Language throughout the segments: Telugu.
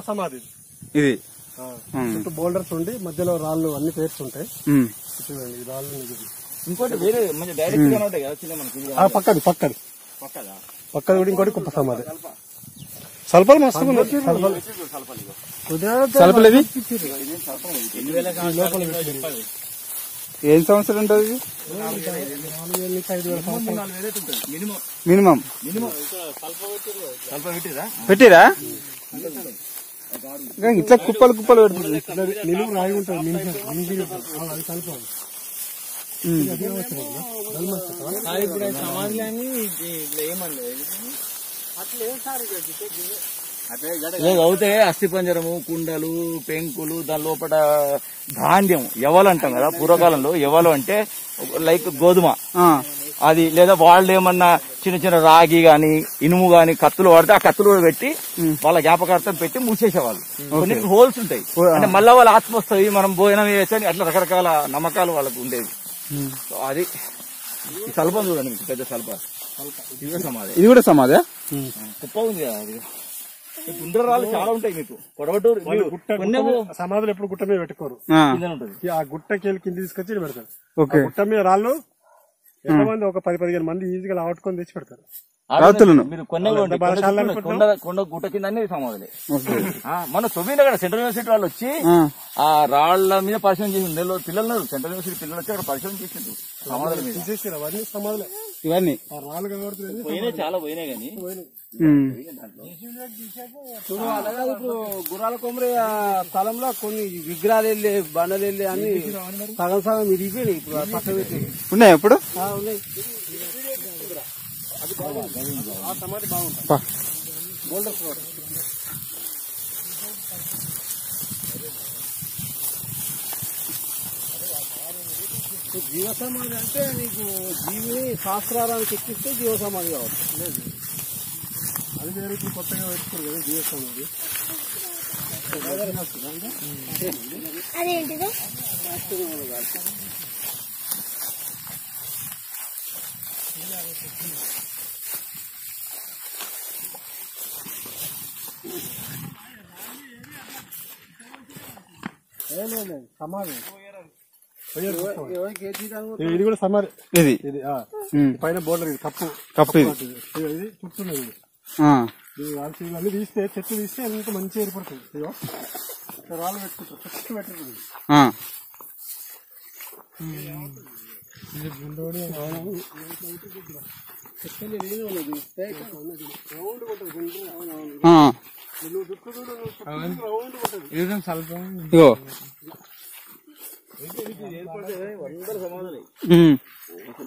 సమాధి ఇది చుట్టూ బోల్డర్స్ ఉండి మధ్యలో రాళ్ళు అన్ని పేర్చుంటాయి. చూడండి ఈ రాళ్ళు ఇంకోటి వేరే మంచి డైరెక్ట్ గా ఉంటాయి కదా చిన్న మనకి పక్కది కూడా ఇంకోటి కుప్ప సమాధి. సల్పలు మస్తు సల్పలు ఇది ఏం సంవత్సరం ఉంటుంది? మినిమం పెట్టిరా ఇట్లా కుప్పలు కుప్పలు పెడుతుంది. నిలువు రాయి ఉంటుంది. అవుతే అస్థిపంజరము, కుండలు, పెంకులు, దాని లోపల ధాన్యం ఎవలు అంటాం కదా పూర్వకాలంలో. ఎవలు అంటే లైక్ గోధుమ అది, లేదా వాళ్ళు ఏమన్నా చిన్న చిన్న రాగి గాని ఇనుము గాని కత్తులు వాడితే ఆ కత్తులు కూడా పెట్టి వాళ్ళ జ్ఞాపకార్థం పెట్టి మూసేసేవాళ్ళు. కొన్ని హోల్స్ ఉంటాయి అంటే మళ్ళా వాళ్ళు ఆత్మ వస్తాయి మనం భోజనం వేయచ్చని అట్లా రకరకాల నమ్మకాలు వాళ్ళకు ఉండేవి. అది సల్పం చూడండి మీకు పెద్ద సల్ప. ఇది కూడా సమాధి కుప్ప ఉంది కదా. అది గుండ్రరాళ్ళు చాలా ఉంటాయి మీకు. కొడవటూరు సమాధులు ఎప్పుడు గుట్ట మీద పెట్టుకోరు. ఆ గుట్టకెళ్ళి కింద తీసుకొచ్చి పెడతారు. గుట్ట మీద రాళ్ళు ఎంతమంది ఒక 10-15 మంది ఈజీగా లావట్టుకొని తెచ్చి పెడతారు. మీరు కొండ గుట్ట కింద సమాధులే. మన సొబీన కదా సెంట్రల్ యూనివర్సిటీ వాళ్ళు వచ్చి ఆ రాళ్ల మీద పరిశోధన చేసింది. పిల్లలు సెంట్రల్ యూనివర్సిటీ పిల్లలు వచ్చి అక్కడ పరిశోధన చేసింది సమాధుల మీద. అవన్నీ సమాధులే ఇవన్నీ పోయినాయి, చాలా పోయినాయి కానీ అలాగే ఇప్పుడు గుర్రాల కొమ్మరి స్థలంలో కొన్ని విగ్రహాలు వెళ్ళి బండలు వెళ్ళి అన్ని సగం సగం విరిగిపోయినాయి. ఇప్పుడు పక్క పెట్టి ఉన్నాయి. ఎప్పుడు ఉన్నాయి. ఆ సమాధి బాగుంటుంది. బోల్డర్స్ రోడ్ జీవసమాధి అంటే నీకు జీవిని శాస్త్రారానికి ఎక్కిస్తే జీవసమాధి కావచ్చు. అది వేరే ఇప్పుడు కొత్తగా పెట్టుకోరు కదా జీవసమాధి. అదేంటిది? సమాధి ఇది కూడా సమాధి. ఇది పైన బోర్డర్ ఇది కప్పు ఇది చుట్టూ అన్ని తీస్తే చెట్లు తీస్తే ఎంత మంచిగా ఏర్పడుతుంది. రాళ్ళు పెట్టుకుంటారు చెట్లు పెట్టుకుంటుంది.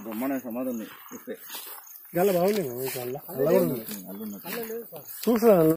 బ్రహ్మాండ సమాధులు బాగుంది చూసా